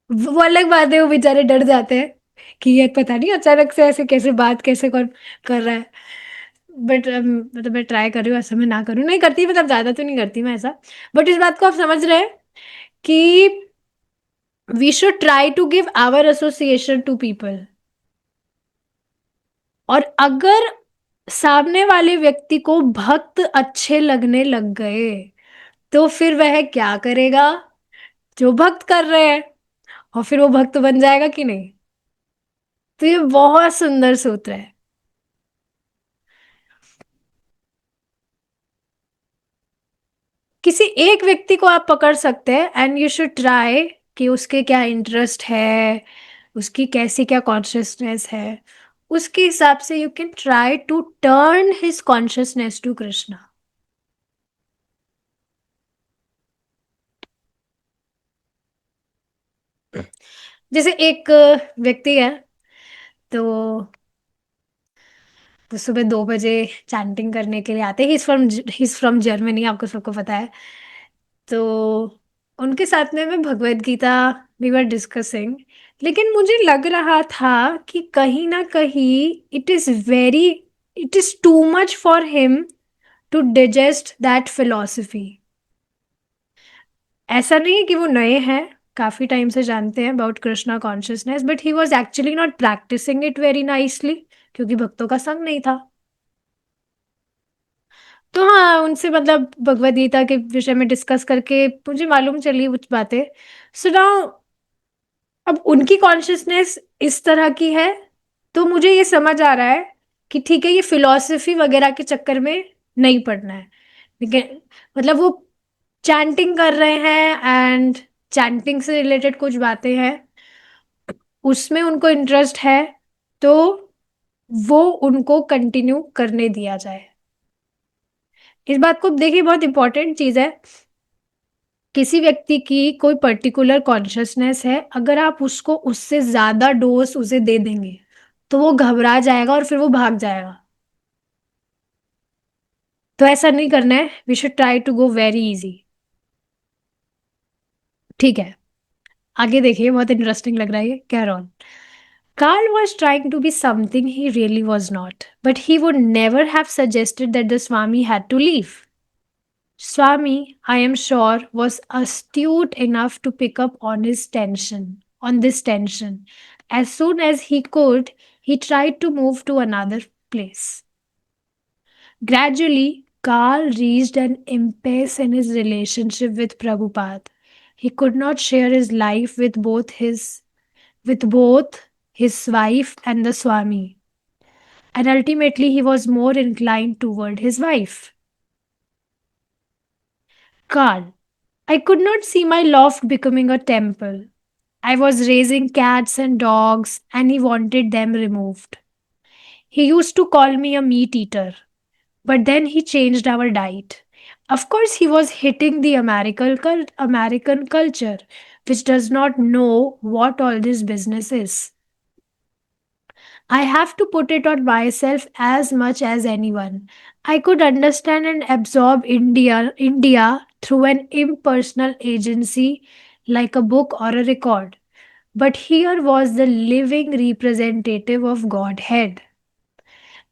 A: वो अलग बात है, वो बेचारे डर जाते हैं कि ये पता नहीं अचानक से ऐसे कैसे बात कैसे कौन कर रहा है। बट मतलब मैं ट्राई कर रही हूँ ऐसा मैं ना करूँ, नहीं करती मतलब ज्यादा तो नहीं करती मैं ऐसा। बट इस बात को आप समझ रहे हैं कि we should try to give our association to people। और अगर सामने वाले व्यक्ति को भक्त अच्छे लगने लग गए तो फिर वह क्या करेगा, जो भक्त कर रहे हैं, और फिर वो भक्त बन जाएगा कि नहीं। तो ये बहुत सुंदर सूत्र है। किसी एक व्यक्ति को आप पकड़ सकते हैं एंड यू शुड ट्राई कि उसके क्या इंटरेस्ट है, उसकी कैसी क्या कॉन्शियसनेस है, उसके हिसाब से you can try to turn his consciousness to Krishna. जैसे एक व्यक्ति है, तो वो सुबह 2 बजे चैंटिंग करने के लिए आते हैं, ही इज फ्रॉम जर्मनी, आपको सबको पता है। तो उनके साथ में मैं Bhagavad Gita we were discussing, लेकिन मुझे लग रहा था कि कहीं ना कहीं it is too much for him to digest that philosophy. ऐसा नहीं है कि वो नए हैं, काफी टाइम से जानते हैं about Krishna consciousness, but he was actually not practising it very nicely, क्योंकि भक्तों का संग नहीं था। तो हाँ उनसे मतलब भगवद गीता के विषय में डिस्कस करके मुझे मालूम चली कुछ बातें। सो नाउ अब उनकी कॉन्शियसनेस इस तरह की है, तो मुझे ये समझ आ रहा है कि ठीक है ये फिलॉसफी वगैरह के चक्कर में नहीं पड़ना है। लेकिन मतलब वो चैंटिंग कर रहे हैं एंड चैंटिंग से रिलेटेड कुछ बातें हैं, उसमें उनको इंटरेस्ट है, तो वो उनको कंटिन्यू करने दिया जाए। इस बात को देखिए बहुत इंपॉर्टेंट चीज है, किसी व्यक्ति की कोई पर्टिकुलर कॉन्शियसनेस है, अगर आप उसको उससे ज्यादा डोज उसे दे देंगे तो वो घबरा जाएगा और फिर वो भाग जाएगा। तो ऐसा नहीं करना है, we should try to go very easy. ठीक है, आगे देखिए बहुत इंटरेस्टिंग लग रहा है ये, कैर on. Carl was trying to be something he really was not, but he would never have suggested that the Swami had to leave. Swami, I am sure, was astute enough to pick up on this tension. As soon as he could, he tried to move to another place. Gradually, Carl reached an impasse in his relationship with Prabhupada. He could not share his life with both his wife and the Swami, and ultimately he was more inclined toward his wife. Carl, I could not see my loft becoming a temple. I was raising cats and dogs, and he wanted them removed. He used to call me a meat eater, but then he changed our diet. Of course, he was hitting the American culture, which does not know what all this business is. I have to put it on myself as much as anyone. I could understand and absorb India through an impersonal agency like a book or a record. But here was the living representative of Godhead.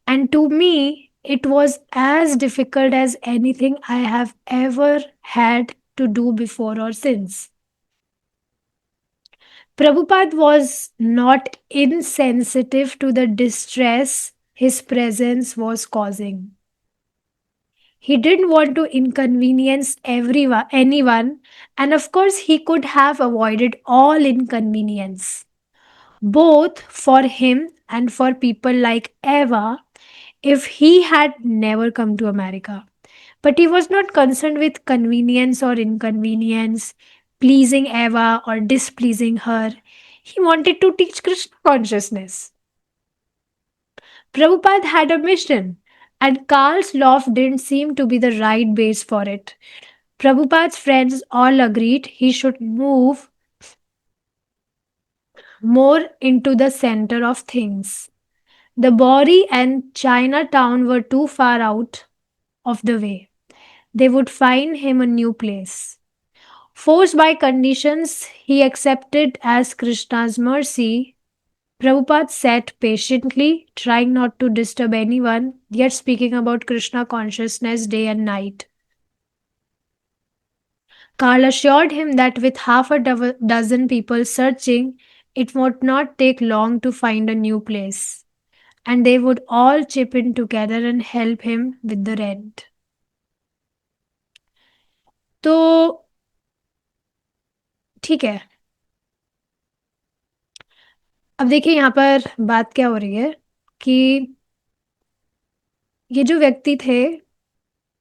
A: And to me, it was as difficult as anything I have ever had to do before or since. Prabhupada was not insensitive to the distress his presence was causing. He didn't want to inconvenience anyone, and of course, he could have avoided all inconvenience, both for him and for people like Eva, if he had never come to America. But he was not concerned with convenience or inconvenience, pleasing Eva or displeasing her. He wanted to teach Krishna consciousness. Prabhupada had a mission, and Karl's loft didn't seem to be the right base for it. Prabhupada's friends all agreed he should move more into the center of things. The Bori and Chinatown were too far out of the way. They would find him a new place. Forced by conditions he accepted as Krishna's mercy, Prabhupada sat patiently, trying not to disturb anyone, yet speaking about Krishna consciousness day and night. Karl assured him that with half a dozen people searching, it would not take long to find a new place, and they would all chip in together and help him with the rent. तो ठीक है, अब देखिए यहाँ पर बात क्या हो रही है कि ये जो व्यक्ति थे,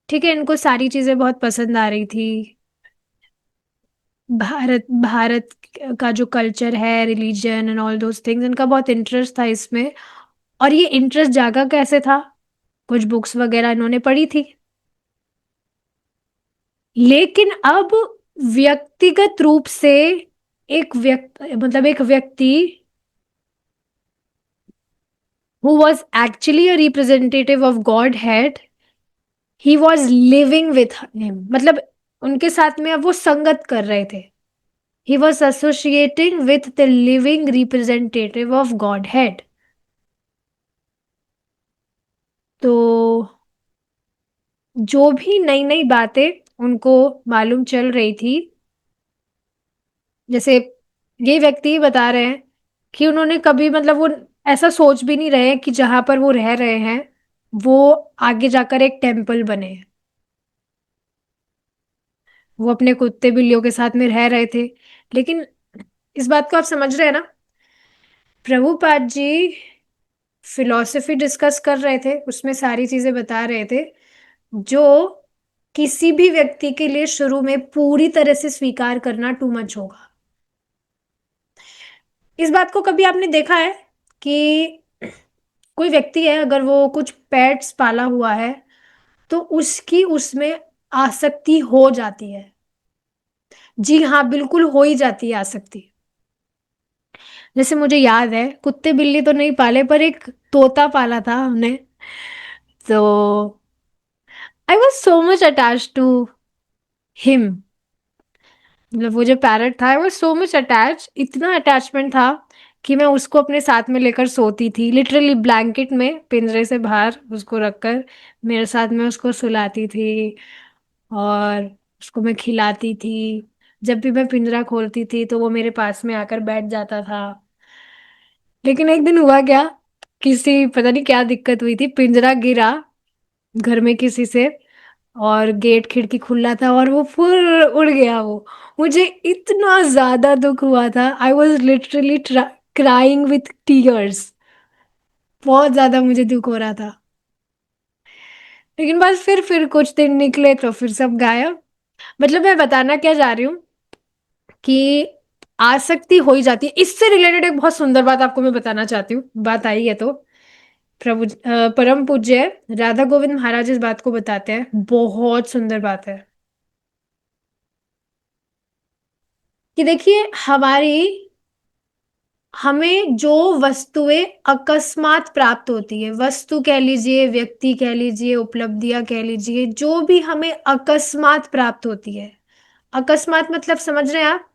A: ठीक है, इनको सारी चीज़ें बहुत पसंद आ रही थी। भारत भारत का जो कल्चर है, religion and all those things, इनका बहुत इंटरेस्ट था इसमें। और ये इंटरेस्ट जागा कैसे था? कुछ बुक्स वगैरह इन्होंने पढ़ी थी। लेकिन अब व्यक्तिगत रूप से एक व्यक्ति who was actually a representative of Godhead, he was living with him, मतलब उनके साथ में अब वो संगत कर रहे थे। He was associating with the living representative of Godhead. तो जो भी नई नई बातें उनको मालूम चल रही थी, जैसे ये व्यक्ति बता रहे हैं कि उन्होंने कभी, मतलब वो ऐसा सोच भी नहीं रहे हैं कि जहां पर वो रह रहे हैं वो आगे जाकर एक टेम्पल बने। वो अपने कुत्ते बिल्लियों के साथ में रह रहे थे, लेकिन इस बात को आप समझ रहे हैं ना? प्रभुपाद जी फिलॉसफी डिस्कस कर रहे थे, उसमें सारी चीजें बता रहे थे जो किसी भी व्यक्ति के लिए शुरू में पूरी तरह से स्वीकार करना टू मच होगा। इस बात को कभी आपने देखा है कि कोई व्यक्ति है, अगर वो कुछ पेट्स पाला हुआ है तो उसकी उसमें आसक्ति हो जाती है। जी हाँ, बिल्कुल हो ही जाती है आसक्ति। जैसे मुझे याद है, कुत्ते बिल्ली तो नहीं पाले पर एक तोता पाला था हमने। तो I was so much attach to him, मतलब वो जो पैरट था, I was so much attach, इतना अटैचमेंट था कि मैं उसको अपने साथ में लेकर सोती थी, लिटरली ब्लैंकेट में पिंजरे से बाहर उसको रखकर मेरे साथ में उसको सुलाती थी और उसको मैं खिलाती थी। जब भी मैं पिंजरा खोलती थी तो वो मेरे पास में आकर बैठ जाता था। लेकिन एक दिन हुआ क्या, किसी पता नहीं क्या दिक्कत हुई थी, पिंजरा गिरा घर में किसी से, और गेट खिड़की खुला था और वो फुर उड़ गया वो। मुझे इतना ज्यादा दुख हुआ था, I was literally crying with tears. बहुत ज्यादा मुझे दुख हो रहा था। लेकिन बस फिर कुछ दिन निकले तो फिर सब गायब। मतलब मैं बताना क्या जा रही हूँ कि आसक्ति हो ही जाती है। इससे रिलेटेड एक बहुत सुंदर बात आपको मैं बताना चाहती हूँ, बात आई है तो। परम पूज्य राधा गोविंद महाराज इस बात को बताते हैं, बहुत सुंदर बात है कि देखिए, हमारी हमें जो वस्तुएं अकस्मात प्राप्त होती है, वस्तु कह लीजिए, व्यक्ति कह लीजिए, उपलब्धियां कह लीजिए, जो भी हमें अकस्मात प्राप्त होती है, अकस्मात मतलब समझ रहे हैं आप?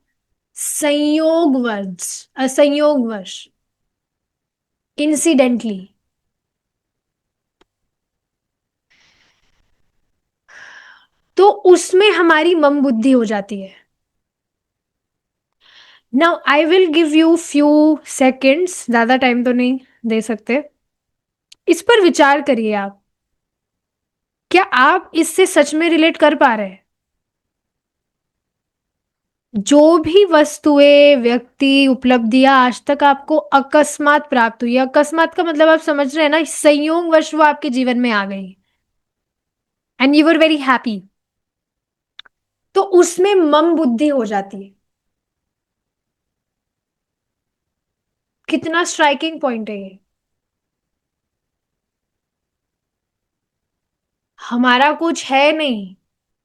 A: संयोगवश, असंयोगवश, इंसिडेंटली। तो उसमें हमारी मम बुद्धि हो जाती है। Now I will give you few seconds, ज्यादा टाइम तो नहीं दे सकते। इस पर विचार करिए आप, क्या आप इससे सच में रिलेट कर पा रहे हैं? जो भी वस्तुएं, व्यक्ति, उपलब्धियां आज तक आपको अकस्मात प्राप्त हुई, अकस्मात का मतलब आप समझ रहे हैं ना, संयोगवश वो आपके जीवन में आ गई and you were very happy, तो उसमें मम बुद्धि हो जाती है। कितना स्ट्राइकिंग पॉइंट है ये। हमारा कुछ है नहीं,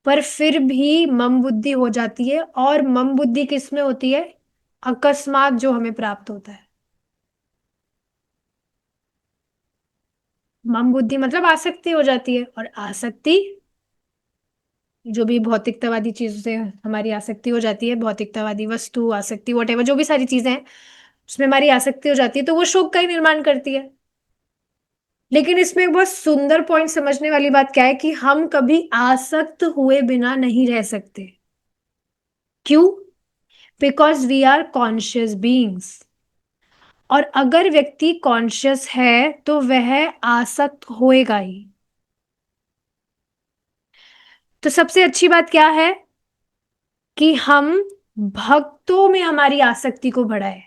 A: पर फिर भी मम बुद्धि हो जाती है। और मम बुद्धि किस में होती है? अकस्मात जो हमें प्राप्त होता है। मम बुद्धि मतलब आसक्ति हो जाती है, और आसक्ति, जो भी भौतिकतावादी चीजों से हमारी आसक्ति हो जाती है, भौतिकतावादी वस्तु, आसक्ति, वॉटेवर, जो भी सारी चीजें हैं, उसमें हमारी आसक्ति हो जाती है, तो वो शोक का ही निर्माण करती है। लेकिन इसमें एक बहुत सुंदर पॉइंट समझने वाली बात क्या है, कि हम कभी आसक्त हुए बिना नहीं रह सकते। क्यों? Because we are conscious beings. और अगर व्यक्ति कॉन्शियस है तो वह आसक्त होएगा ही। तो सबसे अच्छी बात क्या है, कि हम भक्तों में हमारी आसक्ति को बढ़ाए।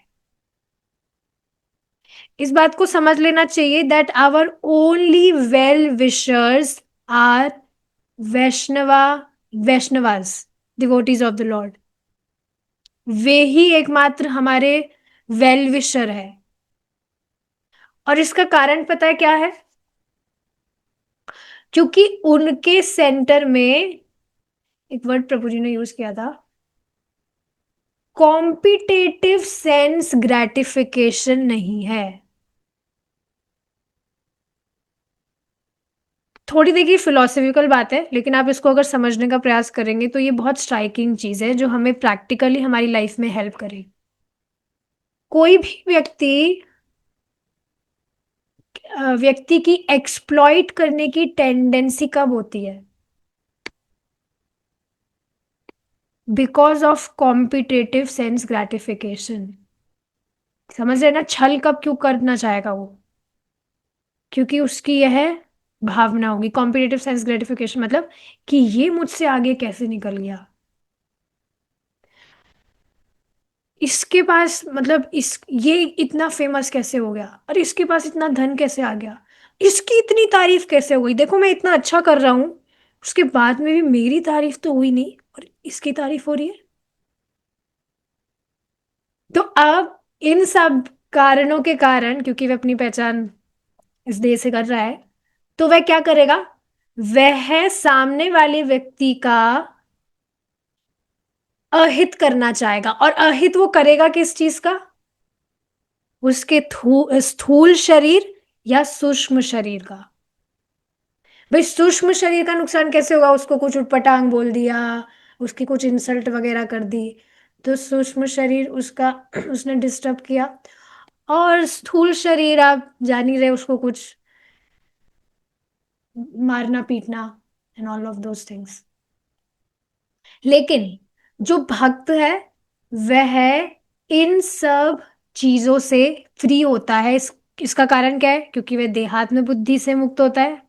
A: इस बात को समझ लेना चाहिए that our only well wishers are Vaishnava, Vaishnavas, devotees of the Lord. वे ही एकमात्र हमारे वेल विशर है। और इसका कारण पता है क्या है? क्योंकि उनके सेंटर में एक वर्ड प्रभु जी ने यूज किया था, कॉम्पिटेटिव सेंस ग्रेटिफिकेशन नहीं है। थोड़ी देखिए फिलोसफिकल बात है, लेकिन आप इसको अगर समझने का प्रयास करेंगे तो ये बहुत स्ट्राइकिंग चीज है, जो हमें प्रैक्टिकली हमारी लाइफ में हेल्प करेगी। कोई भी व्यक्ति की एक्सप्लॉइट करने की टेंडेंसी कब होती है? Because of competitive sense gratification. समझ रहे हैं ना, छल कब क्यों करना चाहेगा वो? क्योंकि उसकी यह भावना होगी, कॉम्पिटेटिव सेंस ग्रेटिफिकेशन, मतलब कि ये मुझसे आगे कैसे निकल गया, इसके पास, मतलब इस ये इतना फेमस कैसे हो गया, और इसके पास इतना धन कैसे आ गया, इसकी इतनी तारीफ कैसे हो गई, देखो मैं इतना अच्छा कर रहा हूं, उसके बाद में भी मेरी तारीफ तो हुई नहीं और इसकी तारीफ हो रही है। तो अब इन सब कारणों के कारण, क्योंकि वह अपनी पहचान इस देह से कर रहा है, तो वह क्या करेगा? वह सामने वाले व्यक्ति का अहित करना चाहेगा। और अहित वो करेगा किस चीज का? उसके स्थूल शरीर या सूक्ष्म शरीर का। भाई सूक्ष्म शरीर का नुकसान कैसे होगा? उसको कुछ उटपटांग बोल दिया, उसकी कुछ इंसल्ट वगैरह कर दी, तो सूक्ष्म शरीर उसका उसने डिस्टर्ब किया। और स्थूल शरीर आप जान ही रहे, उसको कुछ मारना पीटना and all of those things. लेकिन जो भक्त है, वह इन सब चीजों से फ्री होता है। इसका कारण क्या है? क्योंकि वह देहात्म बुद्धि से मुक्त होता है।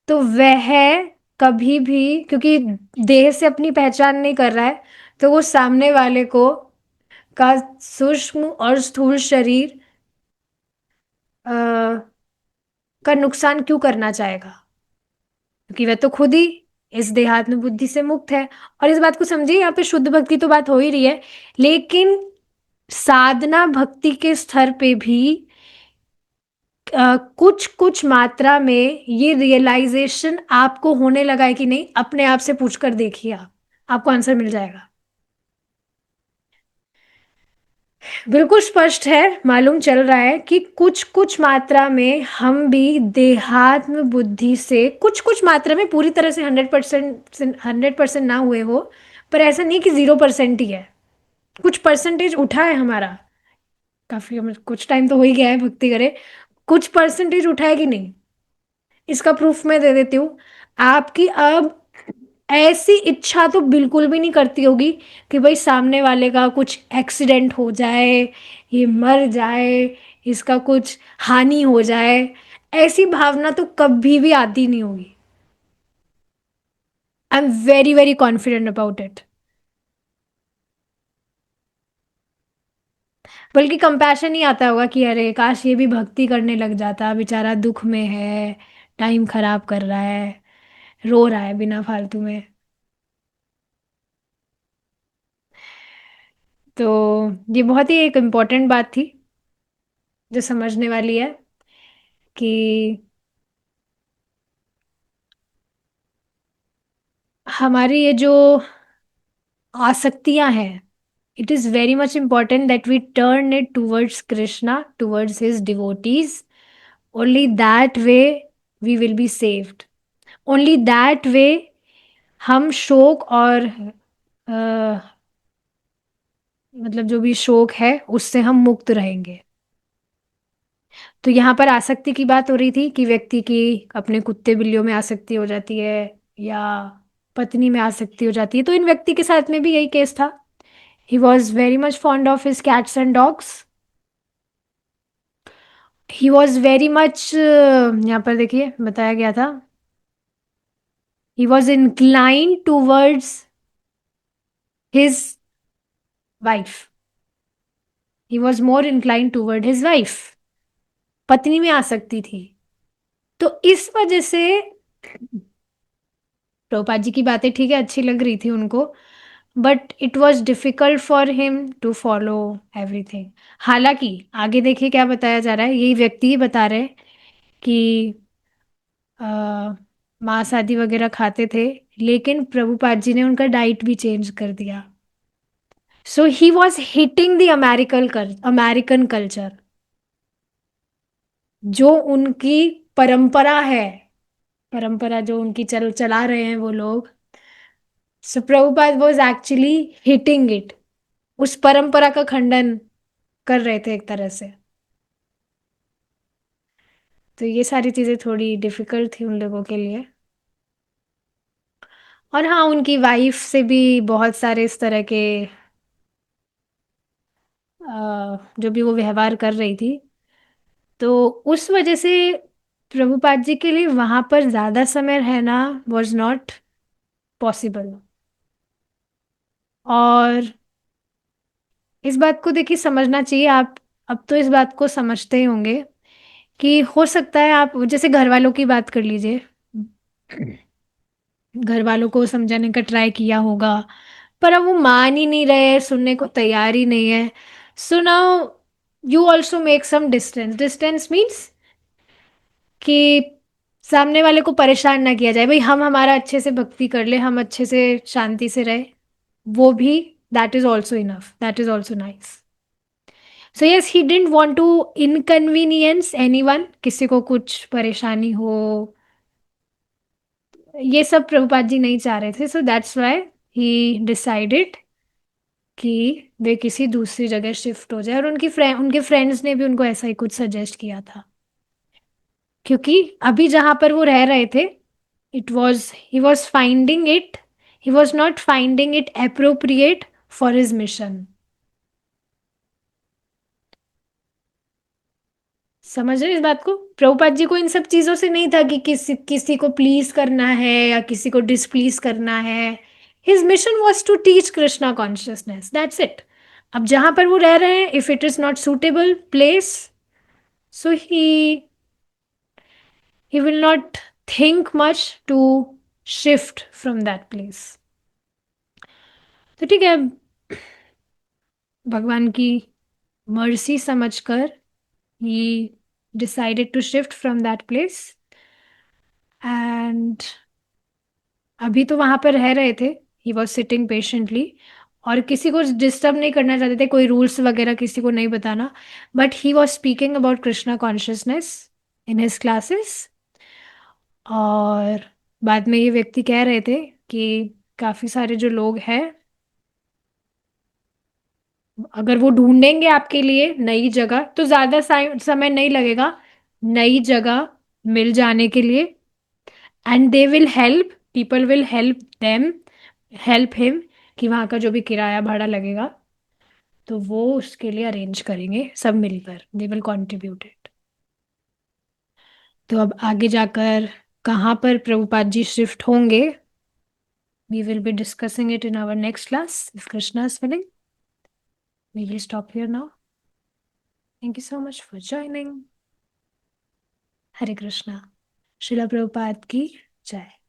A: तो वह कभी भी, क्योंकि देह से अपनी पहचान नहीं कर रहा है, तो वो सामने वाले को का सूक्ष्म और स्थूल शरीर का नुकसान क्यों करना चाहेगा? क्योंकि वह तो खुद ही इस देहात्म बुद्धि से मुक्त है। और इस बात को समझिए, यहाँ पे शुद्ध भक्ति तो बात हो ही रही है, लेकिन साधना भक्ति के स्तर पे भी कुछ कुछ मात्रा में ये रियलाइजेशन आपको होने लगा है कि नहीं, अपने आप से पूछकर देखिए, आप आपको आंसर मिल जाएगा। बिल्कुल स्पष्ट है, मालूम चल रहा है कि कुछ कुछ मात्रा में हम भी देहात्म बुद्धि से कुछ कुछ मात्रा में, पूरी तरह से 100%, 100% ना हुए हो, पर ऐसा नहीं कि 0% ही है। कुछ परसेंटेज उठा है हमारा। काफी कुछ टाइम तो हो ही गया है भक्ति करे। कुछ परसेंटेज उठा है कि नहीं, इसका प्रूफ मैं दे देती हूँ। आपकी अब ऐसी इच्छा तो बिल्कुल भी नहीं करती होगी कि भाई सामने वाले का कुछ एक्सीडेंट हो जाए, ये मर जाए, इसका कुछ हानि हो जाए। ऐसी भावना तो कभी भी आती नहीं होगी। I am very very confident about it. बल्कि कंपैशन ही आता होगा कि अरे काश ये भी भक्ति करने लग जाता, बेचारा दुख में है, टाइम खराब कर रहा है, रो रहा है बिना फालतू में। तो ये बहुत ही एक इम्पोर्टेंट बात थी जो समझने वाली है कि हमारी ये जो आसक्तियां हैं, it is very much important that we turn it towards Krishna, towards his devotees. Only that way we will be saved. Only that way हम शोक और मतलब जो भी शोक है उससे हम मुक्त रहेंगे। तो यहाँ पर आसक्ति की बात हो रही थी कि व्यक्ति की अपने कुत्ते बिल्लियों में आसक्ति हो जाती है, या पत्नी में आसक्ति हो जाती है। तो इन व्यक्ति के साथ में भी यही केस था। He was very much fond of his cats and dogs. He was very much, यहाँ पर देखिए बताया गया था, he was inclined towards his wife. He was more inclined toward his wife. पत्नी में आसक्ति थी। तो इस वजह से प्रभुपाद जी की बातें ठीक है, अच्छी लग रही थी उनको, but it was difficult for him to follow everything. हालांकि आगे देखिए क्या बताया जा रहा है, यही व्यक्ति ही बता रहे हैं कि मांस आदि वगैरह खाते थे, लेकिन प्रभुपाद जी ने उनका डाइट भी चेंज कर दिया। So he was hitting the American culture, जो उनकी परंपरा है, परंपरा जो उनकी चल चला रहे हैं वो लोग। So Prabhupada was actually hitting it, उस परंपरा का खंडन कर रहे थे एक तरह से। तो ये सारी चीजें थोड़ी डिफिकल्ट थी उन लोगों के लिए। और हाँ, उनकी वाइफ से भी बहुत सारे इस तरह के जो भी वो व्यवहार कर रही थी, तो उस वजह से प्रभुपाद जी के लिए वहां पर ज्यादा समय रहना वॉज नॉट पॉसिबल। और इस बात को देखिए समझना चाहिए आप। अब तो इस बात को समझते ही होंगे कि हो सकता है आप जैसे घर वालों की बात कर लीजिए, घर वालों को समझाने का ट्राई किया होगा, पर अब वो मान ही नहीं रहे, सुनने को तैयार ही नहीं है। So now you also make some distance. Distance means कि सामने वाले को परेशान ना किया जाए, भाई हम हमारा अच्छे से भक्ति कर ले, हम अच्छे से शांति से रहे, वो भी that is also enough, that is also nice. So yes, he didn't want to inconvenience anyone, किसी को कुछ परेशानी हो, ये सब प्रभुपाद जी नहीं चाह रहे थे। So that's why he decided कि वे किसी दूसरी जगह शिफ्ट हो जाए। और उनके फ्रेंड्स ने भी उनको ऐसा ही कुछ सजेस्ट किया था, क्योंकि अभी जहां पर वो रह रहे थे, it was he was finding it, he was not finding it appropriate for his mission. समझ रहे इस बात को? प्रभुपाद जी को इन सब चीजों से नहीं था कि किसी किसी को प्लीज करना है या किसी को डिसप्लीज करना है। His mission was to teach Krishna consciousness, that's it. अब जहां पर वो रह रहे हैं, if it is not suitable place, so he will not think much to shift from that place। तो ठीक है, भगवान की मर्सी समझकर he decided to shift from that place। And अभी तो वहां पर रह रहे थे, he was sitting patiently। और किसी को डिस्टर्ब नहीं करना चाहते थे, कोई रूल्स वगैरह किसी को नहीं बताना, but he was speaking about Krishna consciousness in his classes. और बाद में ये व्यक्ति कह रहे थे कि काफ़ी सारे जो लोग हैं, अगर वो ढूंढेंगे आपके लिए नई जगह तो ज़्यादा समय नहीं लगेगा नई जगह मिल जाने के लिए। And they will help, people will help them, help him, कि वहाँ का जो भी किराया भाड़ा लगेगा तो वो उसके लिए अरेंज करेंगे सब मिलकर, दे विल कॉन्ट्रीब्यूट इट। तो अब आगे जाकर कहाँ पर प्रभुपाद जी शिफ्ट होंगे, we will be discussing it in our next class if Krishna is willing. We will stop here now. Thank you so much for joining. Hare Krishna. Shila Prabhupada की जय।